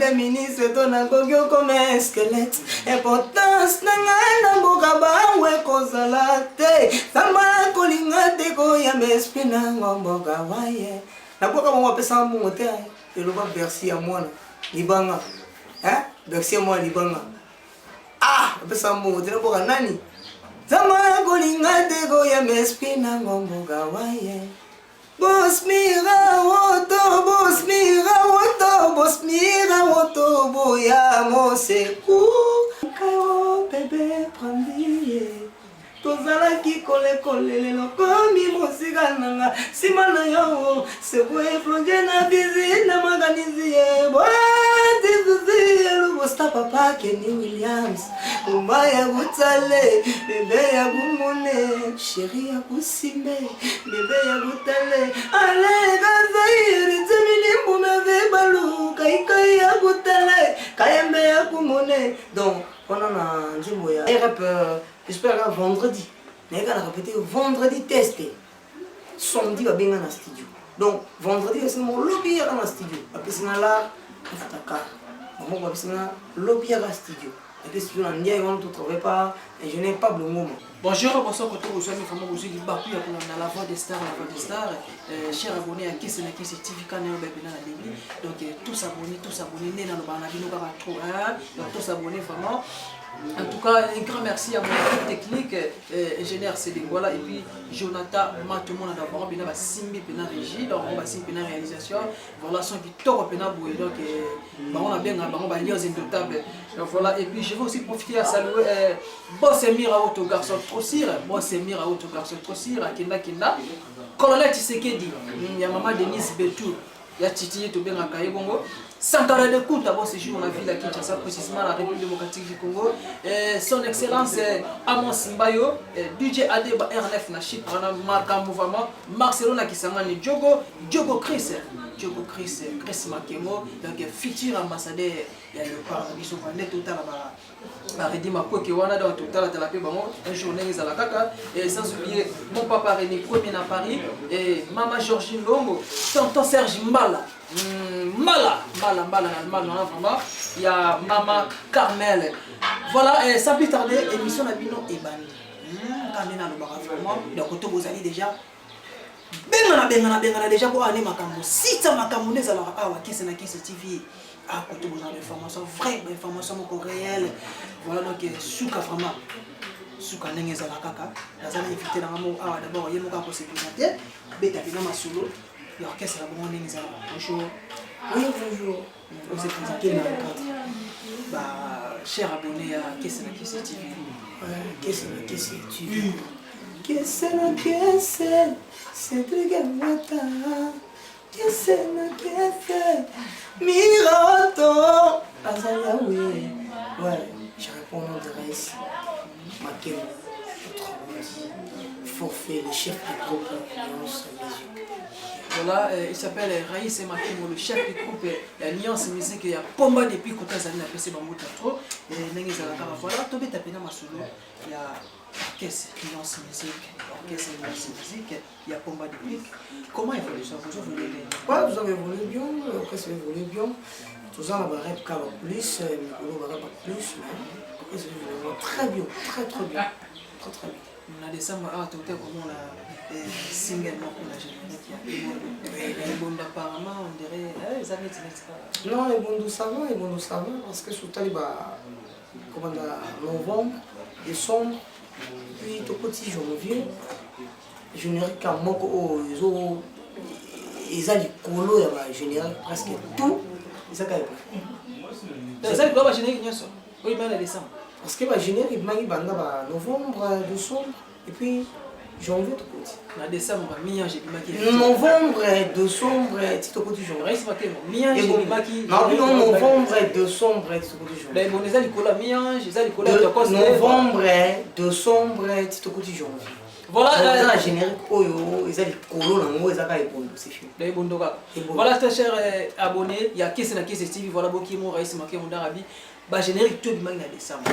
premier ministre ton agogyo comme un squelette importance nanga mboka bawe kozala te sama kolinga te ko ya mespi nanga mboka waye na boka mo pesa mo te et le versi à moi libanga hein versi à moi libanga ah pesa mo te na boka nani sama kolinga te ko ya mespi nanga mboka waye Boss mira woto, boss mira woto, boss mira woto, boya mo seku. Kayo bébé prandi. Tozala ki kole kole lelo komi musika nanga. Simana yo, seku e flonje na bizi na maganizie. Boy, dizuzi elu bosta papa Kenny Williams. Umaya gutale, bébé ya gumone, chéri ya gusimbe, bébé ya gutale. Ale gazairi zemini mbumeve balu, kai ya gutale, kayembe ya gumone. Donc, on a un jimbo ya. J'espère que vendredi. Mais on a répété vendredi testé. Samedi va bien dans le studio. Donc, vendredi, c'est mon lobby dans le studio. Après, c'est là, il faut ta maman va faire lobby dans le studio. Et puis, si tu n'as rien, on ne te trouve pas. Et je n'ai pas le moment. Bonjour, bonsoir, quand vous avez fameux vous avez battu la voix des stars, la voix des stars. Chers abonnés à Kessé TV Canal Bébé la Début. Donc, tous abonnés, né dans le banabino trop. Donc, tous abonnés vraiment. En tout cas, un grand merci à mon équipe technique, ingénieur Cédric, voilà, et puis Jonathan, tout le monde d'abord, bien va Simbi Pena Régie, donc on va Simbi Pena réalisation, voilà, son qui tord Pena Boué, donc on a bien, on va lire indotable, donc voilà, et puis je vais aussi profiter à saluer Boss Emir à Auto Garçon Trossir, Boss Emir à Auto Garçon Trossir, à Kenda, Colonel Tshisekedi, il y a Maman Denise Betou, il y a Titi tout bien à Kaïbongo. Santara de Kout, d'abord séjour dans la ville à Kinshasa, précisément la République démocratique du Congo. Son Excellence Amon Simbayo, DJ Adeba RNF Nachip, Marca Mouvement, Marcelo Kisangani, Diogo Chris Makemo, donc futur ambassadeur, il y a le paradis au Vendée total à Redima Kokewana dans total à la paix, un journée à la caca, et sans oublier mon papa René Premier à Paris, et Maman Georgine Longo, tonton Serge Mbala. Mala, vraiment. Il y a Maman Carmel. Voilà, sans plus tarder, émission Nabino et Bani. Quand on est dans le bar, vraiment, donc vous allez déjà. Bengana déjà pour aller Makambo. Si ça Makambo, les alors, Kessé TV. Ah, quand vous avez l'information, vraie information réelle. Voilà, donc, Souka vraiment. Souka Nengeza la Kaka. La zone invité dans l'amour. Ah, d'abord, il y a mon se présenter. Beta Binama Solo. L'orchestre a bon bonjour. Oui, bonjour. On s'est présenté dans le cadre. Cher abonné à Kessé TV. Kessé TV. Kessé, c'est de Gamata. Kessé, Mirato. Azalia, oui. Ouais, je réponds au nom de Raïs. Makéo, autrement dit, forfait, le chef du groupe Alliance Musique. Voilà, il s'appelle Raïs Makemo, le chef du groupe Alliance Musique. Il y a Pomba depuis Kota Zani, appelé Bamouta trop. Et voilà, Tobé Tapena Masolo. Il y a Orchestre Alliance Musique, Orchestre Alliance Musique. Il y a Pomba depuis. Comment évolue ça? Vous avez évolué vous avez évolué bien, l'orchestre évolue bien. Tout ça, on va rap plus, on va rap plus. L'orchestre évolue très bien, très bien. Très bien. On a des sambas, tout est comme on a single, on a généré. Les bons apparemment, on dirait, les amis, c'est non, les bons ça va, parce que surtout, comme novembre, décembre, puis tout petit janvier, générique à Moko, ils ont des colos, il y a générique presque tout, ils ont des ça, il générique, oui, mais décembre. Parce que le générique est novembre, décembre, et puis janvier tout côté. En décembre, novembre, décembre, tout côté janvier. Non, novembre, décembre, tout côté janvier. Novembre, décembre, tout côté janvier. Voilà la générique, ils ont des colos, ils ont des colos, c'est fini. Voilà, chers abonnés, il y a Kessé TV, voilà, Bokimo, Raïs Makemo d'Arabie. Générique tout le monde en décembre.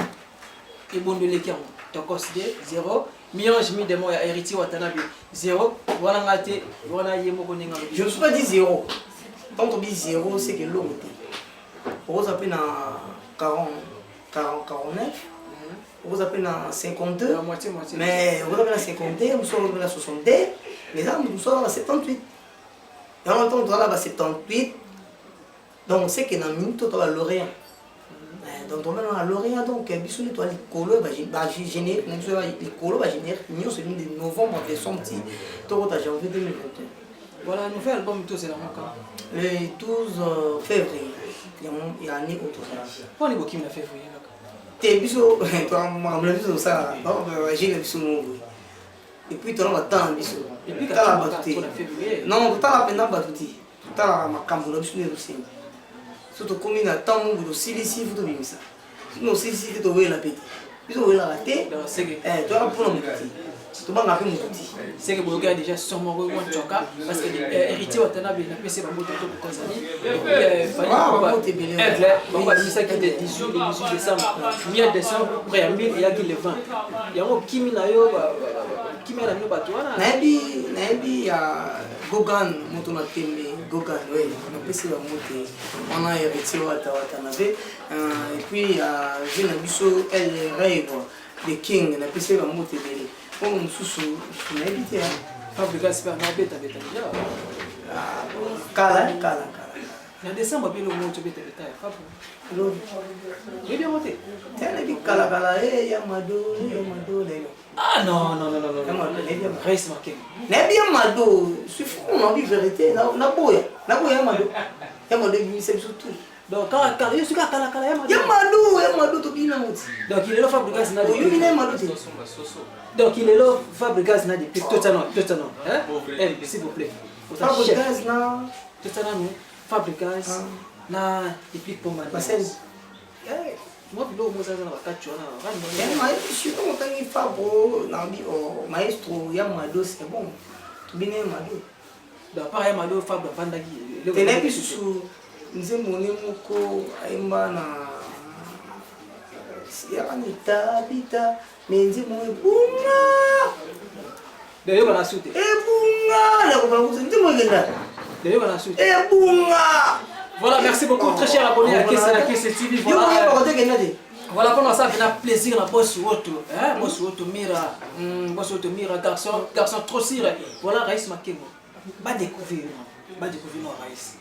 Et bon de l'équipe, tu as considéré 0. Miange mi de moi héritier Watanabe 0. Voilà ngate, voilà yemo konenga. Je ne suis pas dit 0. Quand on dit 0, c'est que l'eau était. Vous appelez dans 40, 49. Vous appelez dans 52. La moitié. Mais vous appelez dans 52, vous sortez dans 62. Mais là, nous sommes dans 78. Et en même temps, on là 78. Donc, on sait que dans une minute, on a l'Orient. Donc, on a l'Orient. Donc, bisous, les colos, générer, les colos, générer, nous, c'est de novembre, décembre, janvier 2021. Voilà, nous faisons l'album, c'est la moque. Le 12 février, il y a un année autre. Pourquoi les boquins la février? T'es bisous, toi, moi, je me dis ça. J'ai le bisous. Et puis, tu as le temps, bisous. Et puis, tu as la février. Non, tu as la peine à battre. Tu as la cambo, le bisous, aussi. Surtout, comme il y a tant de silici, il faut te ça. Sinon, silici, tu dois la péter. Tu dois la rater. Tu as la pour le petit. Tu vas la faire mon petit. C'est que vous avez déjà sûrement revu un choka parce que héritier au Tana, il a PC pour monter au Tanzanie. Et puis, il fallait on va dire ça qui était 18 décembre. 1er décembre, après, il y a qui le 20. Il y a un qui m'a qui m'a mis au bateau. Nabi a Gogan, mon Gogan, oui, on a PC pour monter. On a héritier au Watanabe. Et puis, j'ai un biseau, elle rêve, le King, on a PC pour monter. Comme sous habité. Fabrica super bête avec déjà. Cala. En décembre, bien le mot tu bête avec ta. J'ai bien monté. Tiens, les cala, Yamado. Ah non. Reste marqué. N'est bien Mado. Suffit qu'on a dit vérité. Naboya, Yamado. Yamado, c'est surtout. Donc, quand je suis à Kala, Yamado, tu dis non. Donc, il est là, Fabrica, c'est Naboya. Donc, il est là, Fabrica, c'est depuis tout ça, non. S'il vous plaît. Fabrica, non. Tout ça, non. Fabrica, na depuis pour ma moi, je suis maestro, Yamado, c'est bon. Tu bien Yamado. Donc, pareil, Yamado, Fabrica, Vandagi. Tu n'es plus sous. Nous avons moko aimba na sianita pita menzi mo bunga de yo bana sute bunga la ko ba ko nti mo genda de yo bana sute bunga. Voilà, merci beaucoup très cher abonné à KC TV. Voilà comment ça fait un plaisir la boss auto hein boss auto mira garçon trop sire. Voilà Raïs Makemo va découvrir Raïs.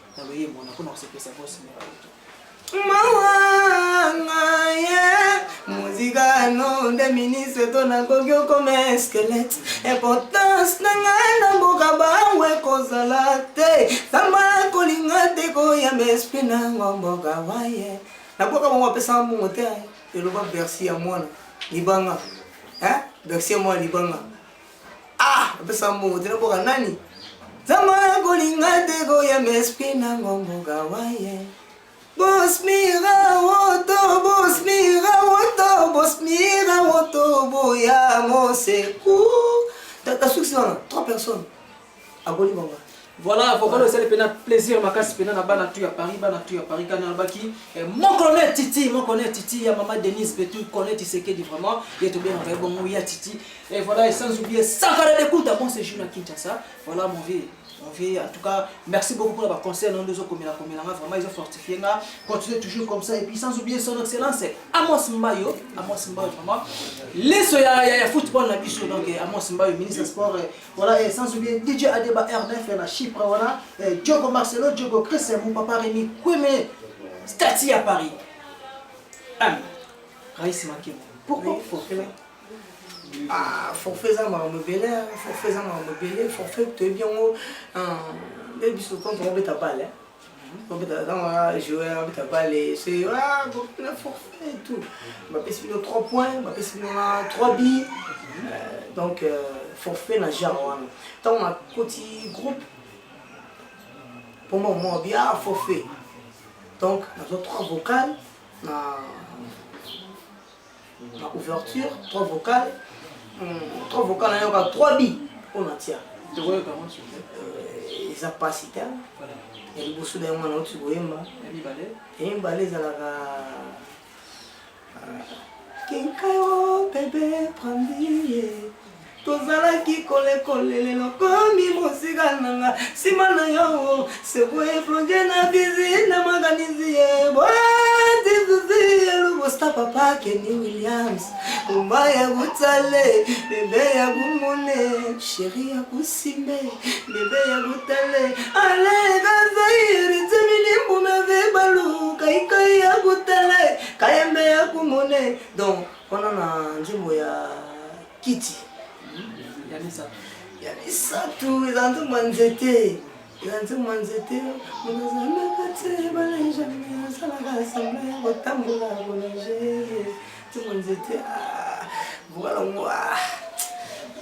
Musica non de ministre tona kogyo comme squelette. Importance nanga mboka bangwe kozala te. Sama kolinga te ko ya mespina mboka waye. Na boka mo pesa mo te. Eloba bersi ya mwana. Libanga. Hein? Bersi ya mwana libanga. Ah, pesa mo te na boka nani? Sama kolinga te ko ya mespina mboka waye. Boss mira woto, boya mon secours. T'as succès, 3 personnes. Aboli Banga. Voilà, faut que c'est le plaisir, ma casse pénal à Banatu à Paris, Canal Baki. Mon connaît Titi, ya maman Denise Betou, connaît Tiseke dit vraiment, il est tout bien avec bon, il y a Titi. Et voilà, et sans oublier, sans faire d'écoute, bon séjour à Kinshasa. Voilà mon vieux. En tout cas, merci beaucoup pour avoir conseillé à nous comme vraiment ils ont fortifié. Continuez toujours comme ça. Et puis sans oublier son excellence, Amos Mbayo vraiment. Les soya football na biso donc Amos Mbayo ministre des sports. Voilà et sans oublier DJ Adeba R9 na Chypre voilà. Diogo Marcelo, Diogo Chris, mon papa Rémi Kweme Stati à Paris. Raïs Makemo. Pourquoi forfait? Ah, forfait ça m'a rebellé, forfait tu es bien les bisous quand on met ta balle. On peut jouer avec ta balle, c'est forfait et tout. Ma PC 3 points, ma PC 3 billes. Donc forfait na genre. Tant on a petit groupe. Pour moi on bien forfait. Donc nous avons 3 vocales na ouverture, 3 vocales. 3 vocales, il y a 3 billes on en tient. Ils ont pas cité. Il y a des boussous d'un moment où tu vois. Et une balai, ça la. Kinkayo, bébé, prends-le. tozalaki kolekolelelo komi mosika nanga nsima na yo sekoe plonge na bizi na maganizi ye boatizuzi elubosta papa Kenny Williams kumba ya butale bebe ya bumone sheri ya kusimbe bebe ya butale ale gazairi temilimbu meve balu kaikai ya butale kayembe ya kumone donc on a nzimbo ya kiti ya misatu ezantu manzete munazamaka te balenjami asalaka asamble kotambola kolonge tumanzete voilà moi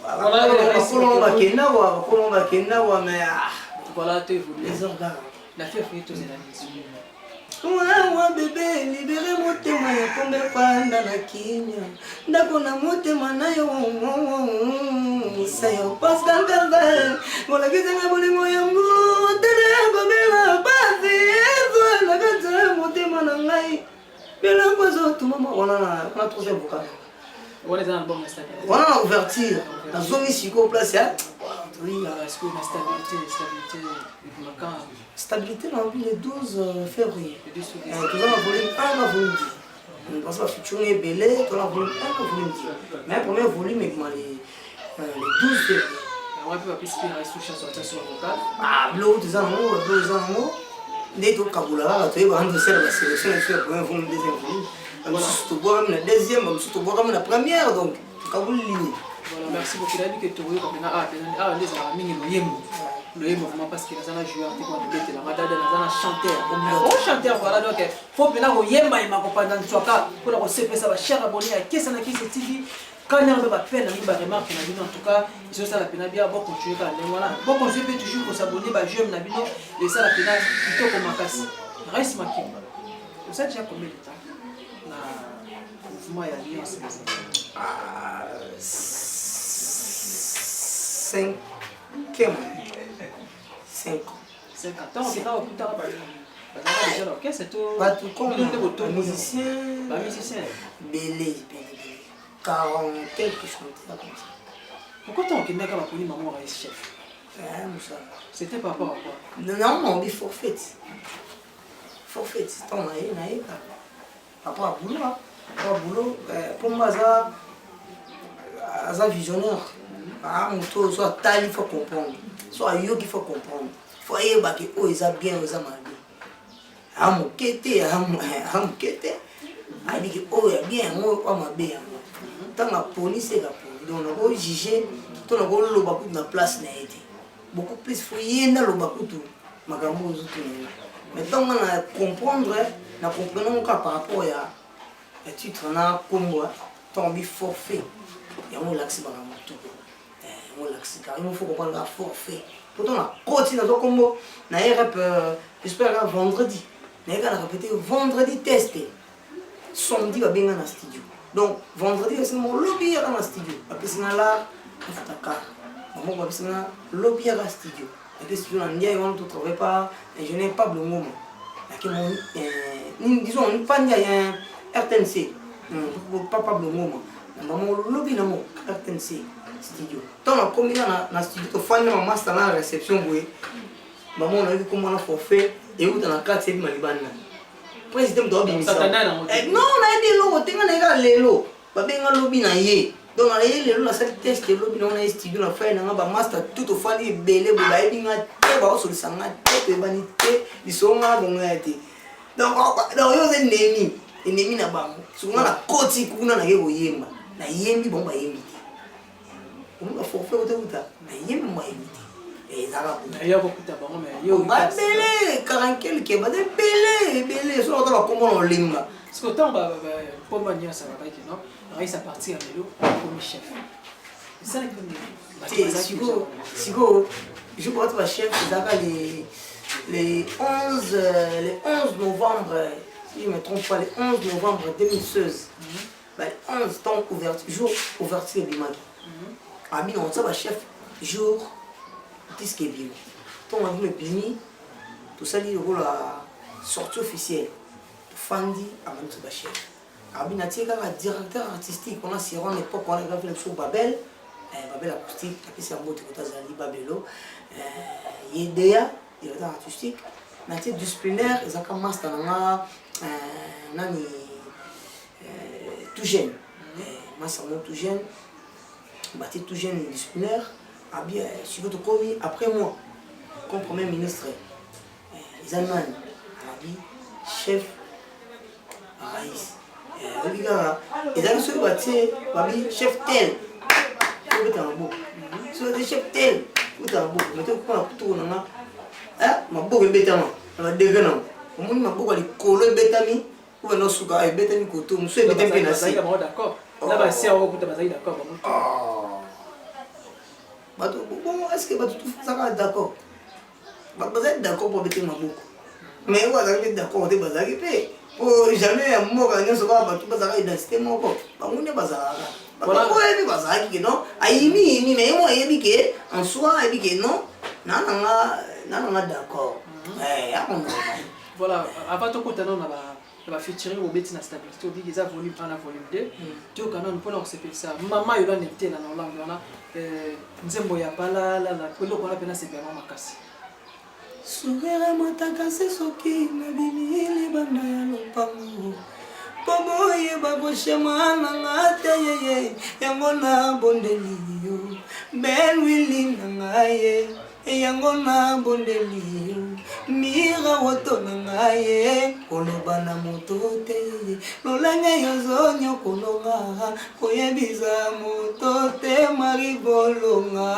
bakolo bakenda wa mais voilà tu évolues les organes la fille fait tous les Mwa bebe libere motema ya kombe panda na kimia ndako na motema na yo sayo Pascal Calvin mola kizenga bolingo yangu tele gobela basi ezo na kata motema na ngai bela kozo tumama on a troisième vocal on est dans le bon stade on a ouverture la zone ici au place ya oui est-ce que la stabilité stabilité dans le 12 février. Nous avons volume 1 à volume 10. Parce que si tu es belé, tu as volume 1 à volume 10. Mais le premier volume est le 12 février. On va plus inspirer sous chanson sur vocal. Ah, l'eau des amours, dès que tu as tu vas rendre la sélection et tu as le premier volume, le deuxième volume. Si tu bois même la deuxième, si tu bois comme la première, donc tu as voulu ligner. Voilà, merci beaucoup. Il a dit que tu as vu comme les amis, le mouvement parce qu'il y a un joueur qui est un chanteur. Voilà, donc il faut que nous yemba et ma compagne soit là pour nous séparer ça va cher abonné à qu'est-ce qu'on a qui c'est TV quand il y a un peine à nous remarque en tout cas ils sont ça la peine bien bon continuer quand voilà bon continuer peut toujours pour s'abonner bah j'aime la vidéo et ça la peine plutôt comme ma casse reste ma kim vous savez déjà combien de temps na mouvement ya alliance 5 ans. C'est là où tout à l'heure. C'est tout. Pas tout comme musicien. Pas musicien. Belé. 40 quelques chanteurs comme ça. Pourquoi tu as enquêté quand la police maman est chef? C'était par rapport à quoi? Non, on dit forfait. Forfait. C'est ton aïe. Par rapport à boulot. Pour moi, ça visionnaire. Soit tal, il faut comprendre. Soit yo qu'il faut comprendre. Il faut y avoir que oh ils ont bien, ils ont mal. Amokete. A dit que oh il bien, moi m'a bien. Tant la police c'est la police. Donc on va juger, tout le monde le bakou na place n'a été. Beaucoup plus fouiller dans le bakou tout. Magambo tout. Mais tant on a comprendre, na comprenons par rapport à titre na Congo, tant bi forfait. Il y a un laxi magambo tout. Il faut comprendre la forfait. Pourtant, on continue à combo. J'espère vendredi. On va répéter vendredi testé. Samedi, on va bien dans le studio. Donc, vendredi, c'est mon lobby dans le studio. Après, c'est là, on fait ta carte. On va faire le lobby dans le studio. Et si on ne trouve pas, je n'ai pas de moment. Disons, on pas un RTNC. Pas de moment. On lobby dans le RTNC. Studio. Tant on commis dans le studio, tu fais une master dans la réception. Maman, on a vu comment on a forfait et où dans la carte, c'est Malibana. Président de l'obéissance. Non, on a dit l'eau, on a dit l'eau. On a dit l'eau. Donc, on a dit l'eau, on a fait test de l'eau, on a dit studio, on a fait un master tout au fond, il est belé, on a dit sur le sang, ils sont là, on a été. Donc, il y a un ennemi. Ennemi n'a pas. Souvent, la côte, on a dit yemba. Na yembi, bon, bah yembi. On a forfait au temps, mais yembi, moi yembi. Et ça va. Il y a beaucoup de temps, mais il y a beaucoup de belé, 40 quelques, bah des belé, sur le comment on l'aime. Parce que tant, pour moi, ça va pas être non. Alors, ça partit à vélo comme chef. C'est ça le premier. Sigo, je crois que le chef, c'est les 11 novembre, si je ne me trompe pas, les 11 novembre 2016. Les 11 temps jour ouverture du Mali. Ami, on sait chef, jour, qu'est-ce qui est bien. Tant on a vu le Bini, tout ça, il y a la sortie officielle. Fandi, Amadou Sebachef. Abi Natika, directeur artistique, on a si on l'époque, on a fait le show Babel, Babel acoustique, c'est un mot de Zali Babelo. Idéa, il est artistique. Mais tu disciplinaire, ils ont commencé à nani tout jeune. Moi, c'est mon tout jeune. Bâti tout jeune disciplinaire. Après moi, comme premier ministre, ils ont chef Raïs. Ils ont su bâtir chef tel. Chef tel. Mais tu comprends tout ma boue bétama, ma dégaine. Au moins, ma boue a les collés bétami. Ou un osuka et bétami koto. Nous sommes bétami nasi. D'accord. Là-bas, c'est un peu d'accord. Bon, est-ce que tu es d'accord? Vous êtes d'accord pour bétami ma boue. Mais vous êtes d'accord pour bétami pour jamais un mot à nous se voir, tu vas aller dans ce thème. On est bazar. Voilà. Non, aïmi, mais moi, en soi, non, non, d'accord. Voilà, avant tout, on va featurer au Betty na stabilité, au Big volume 1 à volume 2. Tu as quand même pour nous s'appeler ça. Maman, il a été là dans l'angle. Nzembo ya pala, la, pelo qu'on appelle c'est vraiment makasi. Sourire matakase soki na bimili banda ya lopango. Pogo ye baboshe mana ngate ye yango na bondeli yo. Ben willing ngaye yango na bondeli yo. Mira woto ngaye koloba na motote lolanga yozonyo kolonga koyebiza motote maribolonga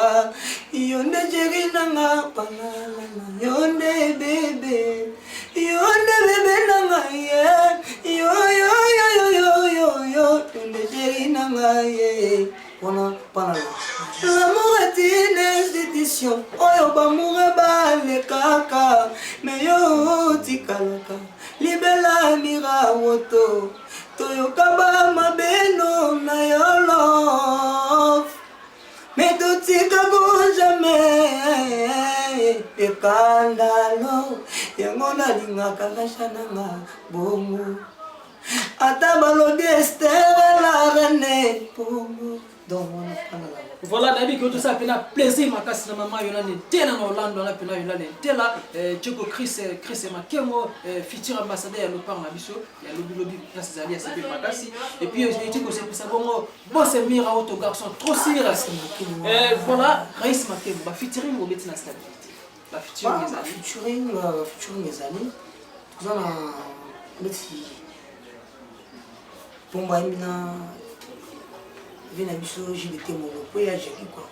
yonde jerina nga panala yonde bebe nanga ye yo yonde jerina nga ye l'amour est une institution, oyo bamoure bale kaka, mais yo tikalaka, libela mira woto, toyoka ba mabeno na yo love, mais totika go jamais, ekandalo, yango nalingaka kashananga bongo, ata balobi Esther la reine bongo. Donc voilà, Nabi que tout ça fait plaisir ma casse na maman yona ne tena na Orlando na pena yona ne tela Tcheko Chris Makemo futur ambassadeur ya lopar na biso ya lobby place zali ya sepe makasi et puis Tcheko c'est ça bon c'est mira auto garçon trop sérieux voilà Raïs Makemo ba featuring au Betty na stabilité la featuring mes amis tout ça na Betty pomba imina vena biso jilete monoko ya Jackie quoi.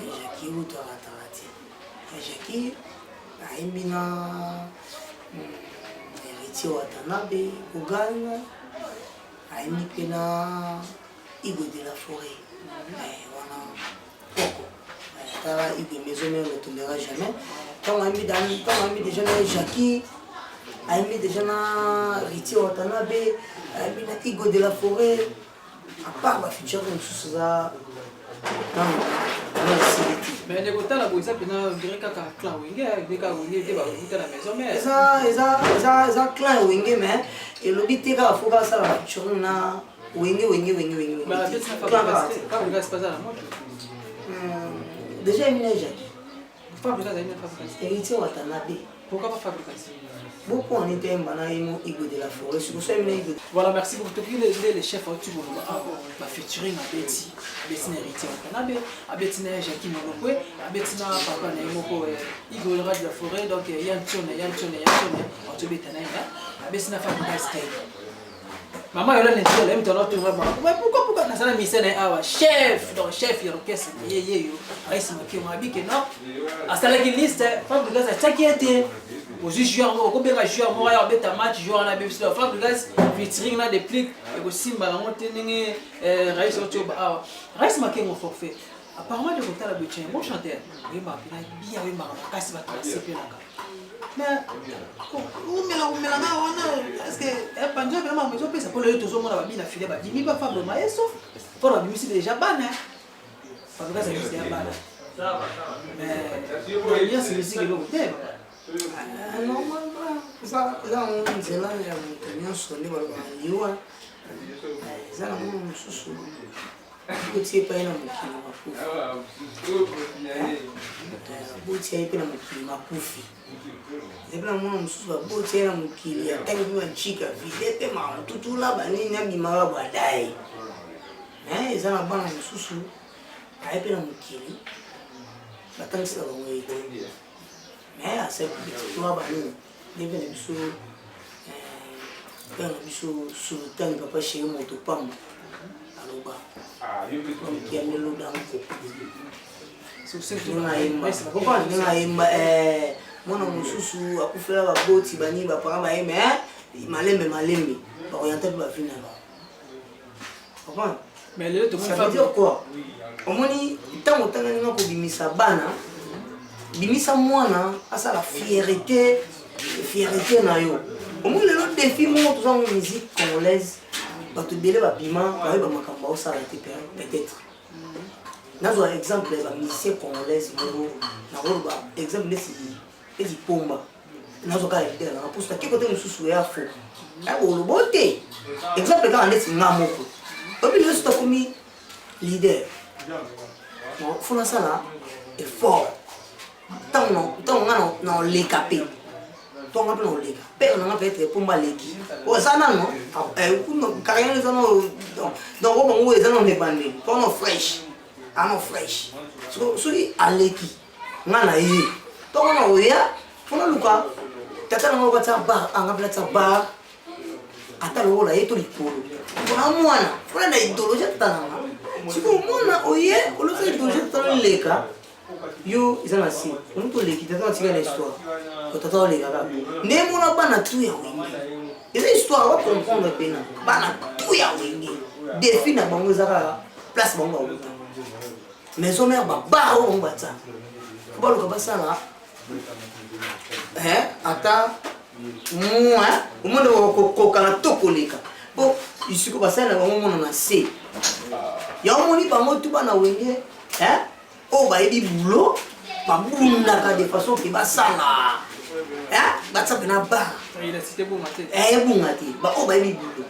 Jackie auto ratarati. Jackie aimina héritier Watanabe Uganda. Aimi pena Igo de la Forêt. Wana poko. Tara Igo maison mère ne tombera jamais. Quand aimi déjà Jackie aimi déjà héritier Watanabe, aimi na Igo de la Forêt. À part la future comme tout ça, mais les gars là vous savez bien dirait qu'à clan wingé avec à wingé des balles à la maison mais ça clan wingé mais et le but est qu'à faut pas ça la future na wingé bah la bête ça pas vous gars c'est pas ça la moi déjà il y a déjà fabrication il y a fabrication héritier Watanabe pourquoi pas fabrication beaucoup en était un Igo de la Forêt sur ce Igo. Voilà, merci beaucoup. Les chefs au-dessus va featuring à Betty héritier Watanabe, à Betty Jackie Molokwe, à Betty papa Naimoko Igo de la Forêt, donc Yantione, on te bête à Betty fabrication. Maman elle a dit elle me vraiment mais pourquoi na sana mission awa chef donc chef ya orchestre yo Raïs Makemo abi que non à ça la liste fabrication t'inquiète aux joueurs au combien de joueurs moi ya beta match joueur na BBC fabrication featuring na des clics et aussi balango teningi Raïs Ochoba awa Raïs Makemo forfait apparemment de côté la butcher bon chanteur oui ma bien oui ma kasi ba c'est mais où me la est-ce que pendant vraiment mais on peut ça pour le tout le monde va bien filer ba dimi pas Fabio Maeso pour la musique déjà ban hein parce que ça c'est déjà ban mais il y a ce musique là où normalement ça là on c'est là il y a un sonné voilà yo ça là on sous botie epai na mokili botie epe na mokili makufi epe na mwana mosusu babotie na mokili atangi mpe bacika vide mpe mamututula banini abimaka bwadaye eza na bana mosusu aye mpe na mokili batangisaka bango ete mais asepetitoa banini nde mpe na biso mpe na biso sultani papa chéri moto pamba aloba kiamelo danko nayemba mwana mosusu akufela baboti bani bapara bayeme malembe bakoyanta mpe bafina ça veut dire quoi omoni ntango otanganinga kobimisa bana bimisa mwana asala fierté na yo omoni lelo défi moko tozango musique congolaise bato ebele babima bayeba makambo aosala te peut-être nazwa exemple ya bamusicien congolaise moko nakoloba exemple nesi pomba nazwa kaka idea nanga mposo taki kote mosusu ya fo olobo te exemple kaka ndesi nga moko obi nyonso tokomi leader fo nasala effort ntango nga na oleka mpe tonga mpe na oleka mpe onanga peut-être epomba leki oza nano carrière eza donc obango eza na ndebandeli mpono fresh ano fresh soki aleki nga na ye ntongo na oya mpona luka tata nanga okatia bar anga mpe natia bar ata lokola ye to likolo mpona mwana mpona na idéologie tata nanga soki omona oye olosa idéologie tata noleka yo eza na se omutu oleki tata natika na histoire otata oleka kaka nde mona bana tu ya wenge eza histoire bacomprendre mpena bana tu ya wenge défi na bango eza kaka place bango bauta maison mare babara oyo bango batia po baluka basala ata omona kokokana to koleka po isiko basali na bango mona na se ya omoni bango tu bana wenge oyo bayebi bulo babundaka de façon ke basala batia pena bar ebunga te oyo bayebi bulo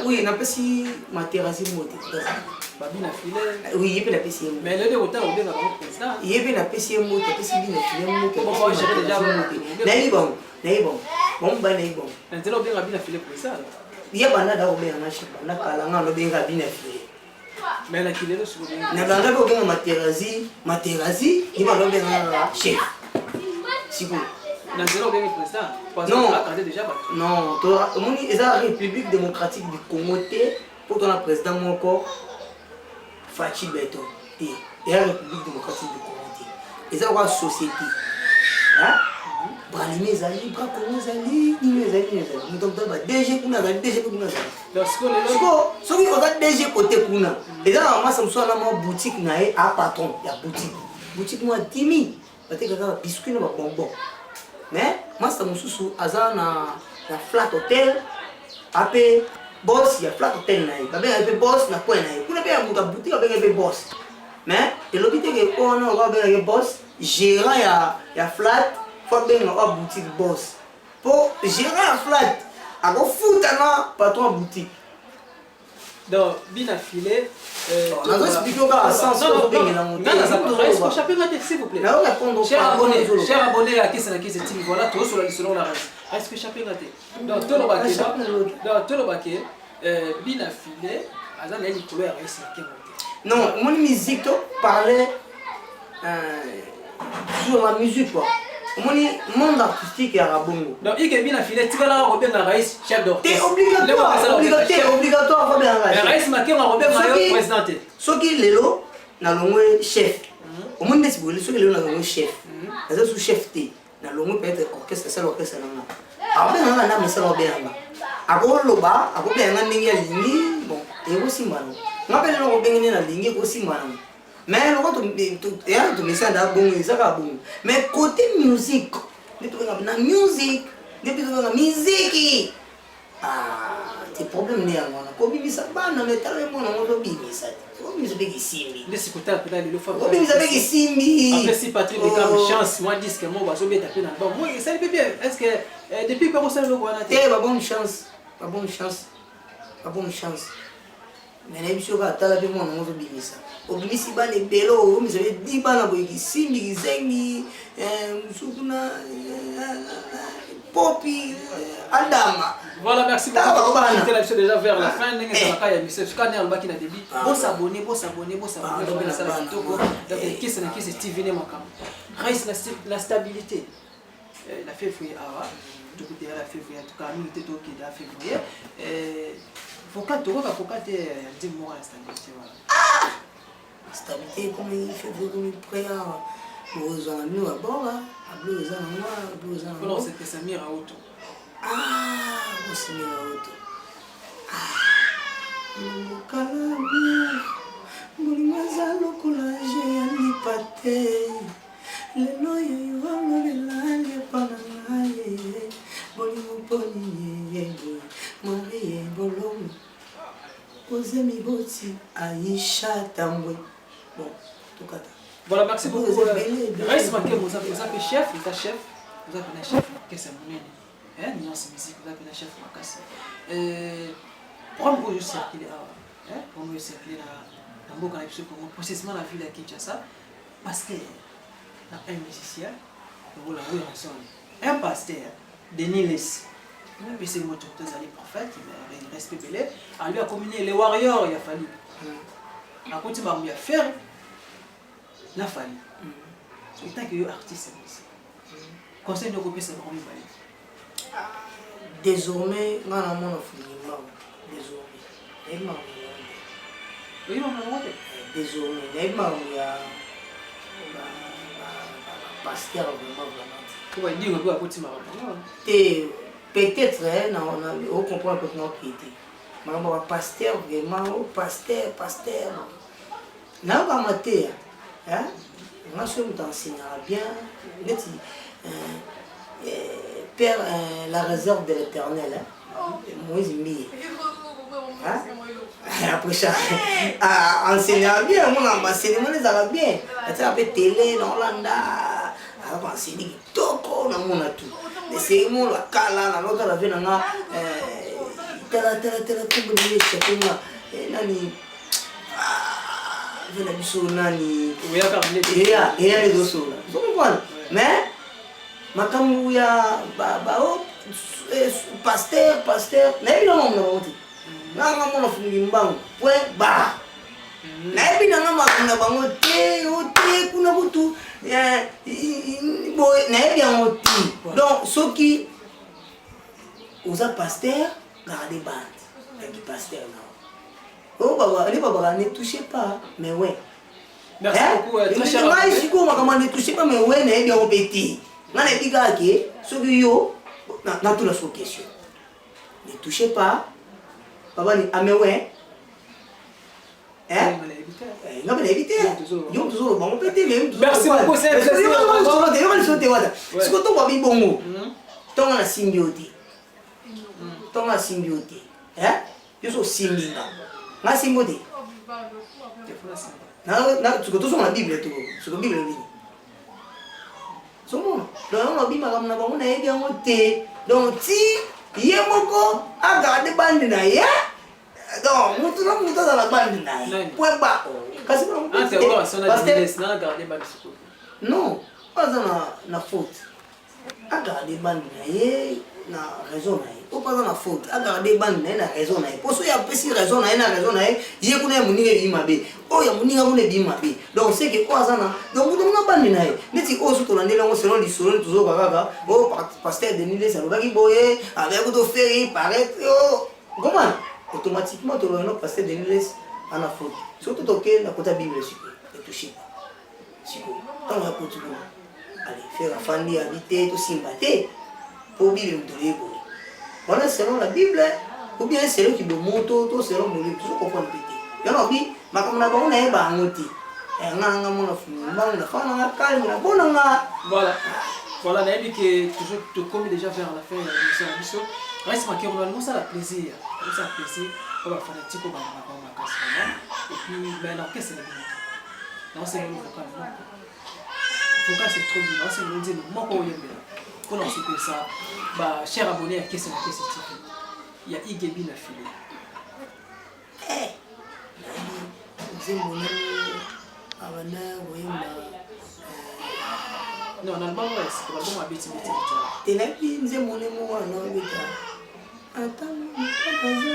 oui napesi materasi mote oui ye mpe napesi ye mpe napesi ye mote apesi bina file mote nayebi bango bango bana nayebi bango ye banda da obenga na chef banda kala nga lobenga bina file na banda ko benga materasi ye banda obenga chef siko na zéro bien président non non to omoni eza république démocratique du Congo te pour ton président moko Fachi Beto te eza république démocratique du Congo te eza kwa société Bralime ezali bra Congo ezali nini ezali mutomto ba DG kuna za DG kuna za soki oza DG côté kuna eza na masa msona na boutique na ye a patron ya boutique moi 10 000 bateka ka biscuit na ba bonbon mais master mosusu aza na flat hotel ape boss ya flat hotel na ye babenga pe boss na coin na ye kuna pe ya muka boutique babenga pe boss mais elobi te ke ona oka babenga ke boss gérant ya flat faut benga o boutique boss po gérant ya flat akofuta na patron boutique donc bina filé on a expliqué au sens est-ce que chacun a s'il vous plaît cher abonné à qui c'est TV voilà tout sur la selon la race est-ce que chacun a donc tout le baquet bina filé azana les couleurs ici non mon musique parlait sur la musique quoi moni monde artistique ya rabongo donc il bien affilé tikala Robert na Raïs chef d'orchestre c'est obligatoire Robert na Raïs Raïs maké na Robert na président soki lelo na longwe chef au monde des boulets soki lelo na longwe chef ça sous chef T na longwe peut-être orchestre ça l'orchestre na après na na message Robert na akoloba akobya nga ndenge ya lingi bon et aussi mbano ngapele no kobengene na lingi ko simbana mais le quand tu mets ça bon ça va bon mais côté musique na musique depuis la musique te problème ne yango na kobimisa bana metala mwana ngo bimisa kobimisa be kisimbi ndesi kota pela le fois kobimisa be kisimbi après si Patrick de comme chance moi disque moi bazo beta pe na bon moi ça le bien est-ce que depuis pas ça le wana te ba bonne chance mais na biso ka tala pe mwana ngo bimisa obimisi bana ebelo obimisa be di bana boy kisimbi kizengi musukuna Popi, Adama. Voilà, merci beaucoup. C'était la déjà vers la fin. Vous s'abonnez. La stabilité. La février, tout côté la février, en tout cas, nous était ok la février. Faut qu'à dire moi la stabilité. Stabilité, comme il fait comme prêt aux amis à bord, à bleu, aux amis. Non, c'était Samir à Auto. Ah, Samir à Auto. Ah, Calabia, Mourimazalo, Coulage, Alipate, le noye, le pananaye, Bolimo Pony, Marie, Bolom, Ozemi Boti, Aïcha Tambwe. Bon, tout cas. Voilà, merci beaucoup. Reste marqué, vous avez chef, vous avez chef, qu'est-ce que c'est mon nuance musique, vous avez chef, pour moi, je circule là, pour moi, je circule là, dans beaucoup de processus, la ville de Kinshasa, parce que un musicien, un pasteur, Denis Les, puis c'est moi, tous les prophètes, il respect belé, à lui a combiné les warriors, il a fallu. À côté, il a fait. La famille. C'est tant que les artistes aussi. Conseil de couper c'est vraiment valide. Désormais, on a mon désormais. Oui, maman. Désormais, il y a pasteur vraiment. Tu vas dire que à côté et peut-être on comprend maintenant qui était. Maman pasteur vraiment pasteur. Là on va mater. Moi, je t'enseignera bien. Père, la réserve de l'éternel. Moïse Mie. Après ça, enseignera bien. Mon enseignement les a bien. Tu as fait télé dans l'Olanda. Alors, enseigner toko na mon atout. Les cérémonies, la cala, l'autre la vie, tela tout le monde nani. Je l'ai vu nani. Les deux sols. Vous comprenez? Mais, ma camouya, pasteur, mais il a un nom. N'a pas mon enfant, point bas. N'a pas un donc, ceux qui ont pasteur, gardez bande. Avec pasteur, non. Oh, baba, ne touchez pas, mais ouais. Merci beaucoup, très cher. Ne touchez pas, mais ouais, n'est bien petit. N'a pas dit que ce que yo, dans toute la question. Ne touchez pas, baba, mais ouais. Non, mais évitez. Toujours bon, petit, mais. Merci beaucoup, c'est un plaisir. Ce que tu vas bien bon, tu as la symbiote. Tu as la symbiote. Je suis symbiote. Na symbiote. Na tu que tu sur la Bible tu, sur la Bible vini. Somo. Donc on bima comme na bango na yebi yango te. Donc ti yemoko a garder bande na ye. Donc mutu dans la bande na ye. Point bas. Kasi pour on c'est encore son adresse na garder bande. Non, pas na faute. A garder bande na ye na raison na ye. Pas na faute. A garder bande na raison na ye. Pour ça y a plus raison na ye. Ye kuna muninga bimabe. Oh ya muninga mune bimabe. Donc c'est que quoi ça na. Donc mutu na bande na ye. Neti o so to na ndela ngo selon l'histoire toujours kaka. Oh pasteur Denis Les alobaki boye avec auto faire paraître oh. Comment? Automatiquement tu le nom pasteur Denis Les en a faute. Surtout toquer la côté Bible siko. Et toucher. Siko. Tant la côté allez faire afandi habiter tout sympathie pour Bible de l'ego. Voilà selon la Bible ou bien selon qui me monte tout selon le livre tout comprendre petit. Il y en a bi ma comme na bon na ba ngoti. Nga mon afumi, ma na fa na calme na bon nga. Voilà. Voilà, on a dit que toujours te commis déjà vers la fin de l'émission. Reste marqué, on a ça la plaisir. Ça plaisir. On va faire un petit peu de casse. Et puis, ben, l'orchestre, c'est le bon. Non, c'est le vocal. Le vocal, c'est trop bien. C'est le dire, moi, quand on y est, pour lancer comme ça, bah, cher abonné à Qu'est-ce que c'est il y a Igebi la filée. Non, on a le bon reste, c'est pas bon à bêtise. Et là, il dit mon amour, non, mais attends, bientôt,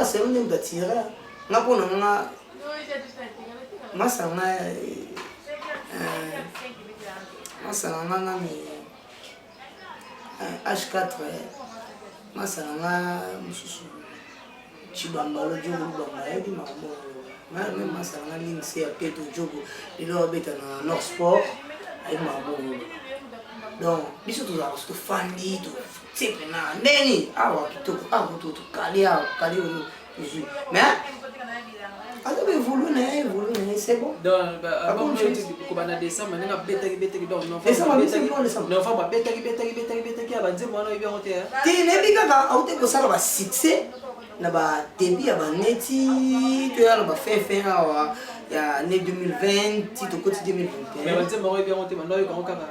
c'est un homme d'attirer. H4 masanga mususu chibamba lo jogo bamba yedi mambo même masanga linse ya peto jogo lelo beta na Nord Sport ay mambo donc biso to za to fandi to sempre na neni awa kitoko awa to kali mais alors évoluer c'est bon donc avant ko bana décembre nga beta donc non fa ba beta abanze mwana ibi ngote ti nebi kaka auté ko sala ba succès na ba début ya ba neti to ya ba fin awa ya année 2020 ti to côté 2021 mais abanze mwana ibi ngote mwana yo kaka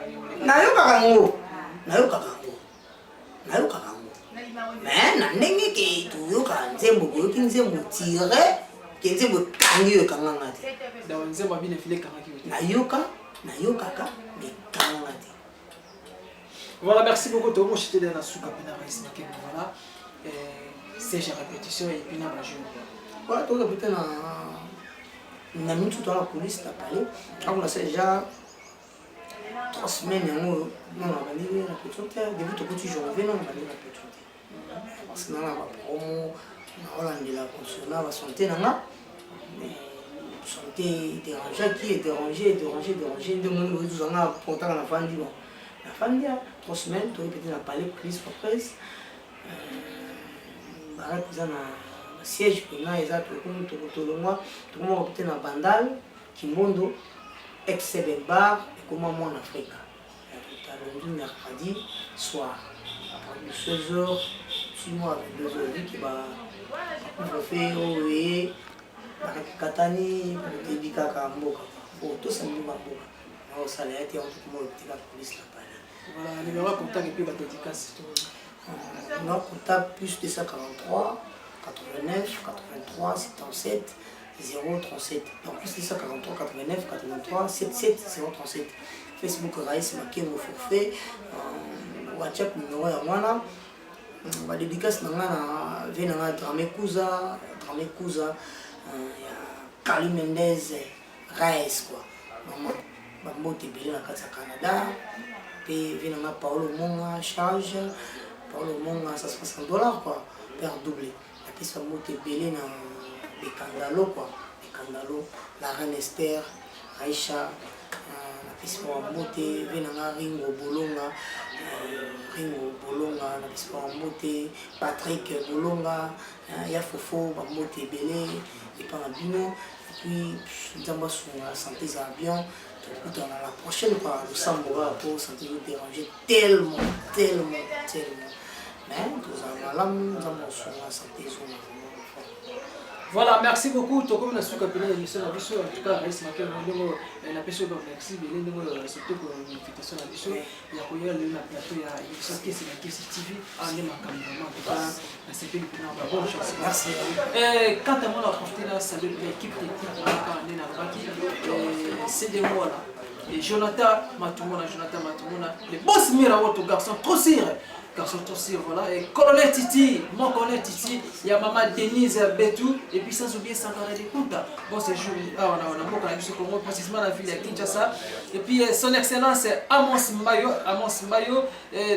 nayo kaka mais na ndenge ke to yo ka nzembo ko ki nzembo tire ke nzembo kangi yo kanga ngati da nzembo abine file kanga ki nayoka mais kanga ngati. Voilà, merci beaucoup de vous jeter dans la soupe à voilà. C'est j'ai répétition et puis na ba jeune. Voilà, tout répéter na minute dans la police la parler. On a déjà 3 semaines non on va aller la petite début tout petit jour on va aller la petite. Parce que na ba promo na Hollande la consona va santé na santé dérangé qui est dérangé de mon nous on a pourtant la fin du la fin de 3 semaines tout répéter la parler police presse bara kuza na siège pena exact comme tout le mois tout le monde répéter na Bandal Kimbondo ex-Sebe bar et comment moi en Afrique le mercredi soir à 16h 6 mois avec 2h qui va faire ouvrir katani débit kaka mboka pour tout ça nous mboka au salaire et on tout monde la police la parler voilà numéro contact et puis la dédicace numéro contact plus 243 89 83 77 037 donc plus 243 89 83 77 037 Facebook Raïs Makemo forfait WhatsApp numéro ya mwana ba dédicace na ngana venanga Dramekuza ya Kali Mendez Raïs quoi maman bambote belé na kati ya Canada pe venanga Paulo Monga charge Paulo Monga ça se passe en dollars quoi père doublé la piste bambote belé na Bekandalo quoi Bekandalo la reine Esther Aïcha la piste bambote venanga Ringo Bolonga la piste bambote Patrick Bolonga ya Fofo bambote belé et par bino et puis nzamba sunga santé za bien tout dans la prochaine fois le sambora pour santé vous déranger tellement mais tout ça là nzamba sunga santé zona. Voilà, merci beaucoup. Tout comme on a su qu'après l'émission, en tout cas, Raïs Makemo, on a pu se merci, surtout pour l'invitation à l'émission. Il y a pour y aller à plateau, il y a l'émission qui est la KC TV, en aimant caméraman, en tout cas, c'est une bonne chance. Merci. Quant à moi, on a profité là, salut l'équipe technique, on est là, c'est des mots là. Et Jonathan Matumona, les boss Mirawo, tout garçon, trop sire. Garçon aussi, voilà, et colonel Titi, mon colonel Titi, il y a maman Denise Betou, et puis sans oublier Sankara de Kouta. Bon, c'est jour, on a beaucoup de Congo, précisément la ville de Kinshasa. Et puis son excellence Amos Mbayo,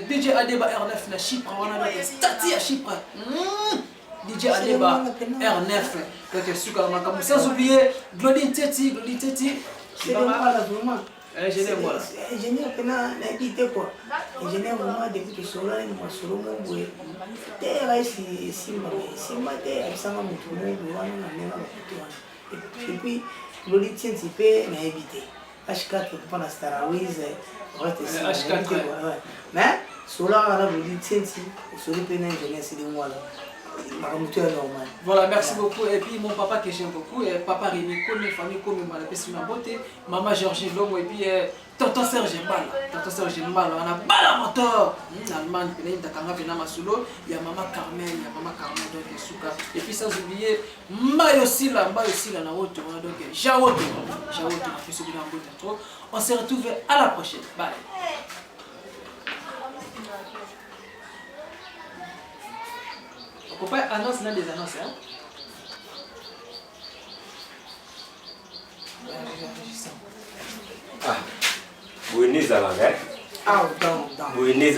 DJ Adeba R9 na Chypre, on a le Stati à Chypre. DJ Aleba R9 donc suka makamu sans oublier Glodine Teti c'est voilà vraiment ingénieur voilà ingénieur pena na quitté quoi ingénieur vraiment depuis que solo ni masolo mo te raisi simba te absanga mutu mo wana na nena kutu et puis Glodine Teti pe na éviter H4 pour la Starawiz H4 mais solo na Glodine Teti solo pe na ingénieur c'est moi là. Normal. Voilà, merci beaucoup. Et puis mon papa que j'aime beaucoup, et papa Rémi, comme mes familles, comme ma la beauté, maman Georgie Lomo, et puis tonton Serge Mbala. Tonton Serge Mbala, on a bala moteur. Allemagne, il y a maman Carmen, donc Souka. Et puis sans oublier, Mayosila, na autre, donc Jaoto, on se retrouve à la prochaine. Bye. Pourquoi annonce là des annonces hein? Ah, Bueniza là, hein? Ah, dans. Bueniza.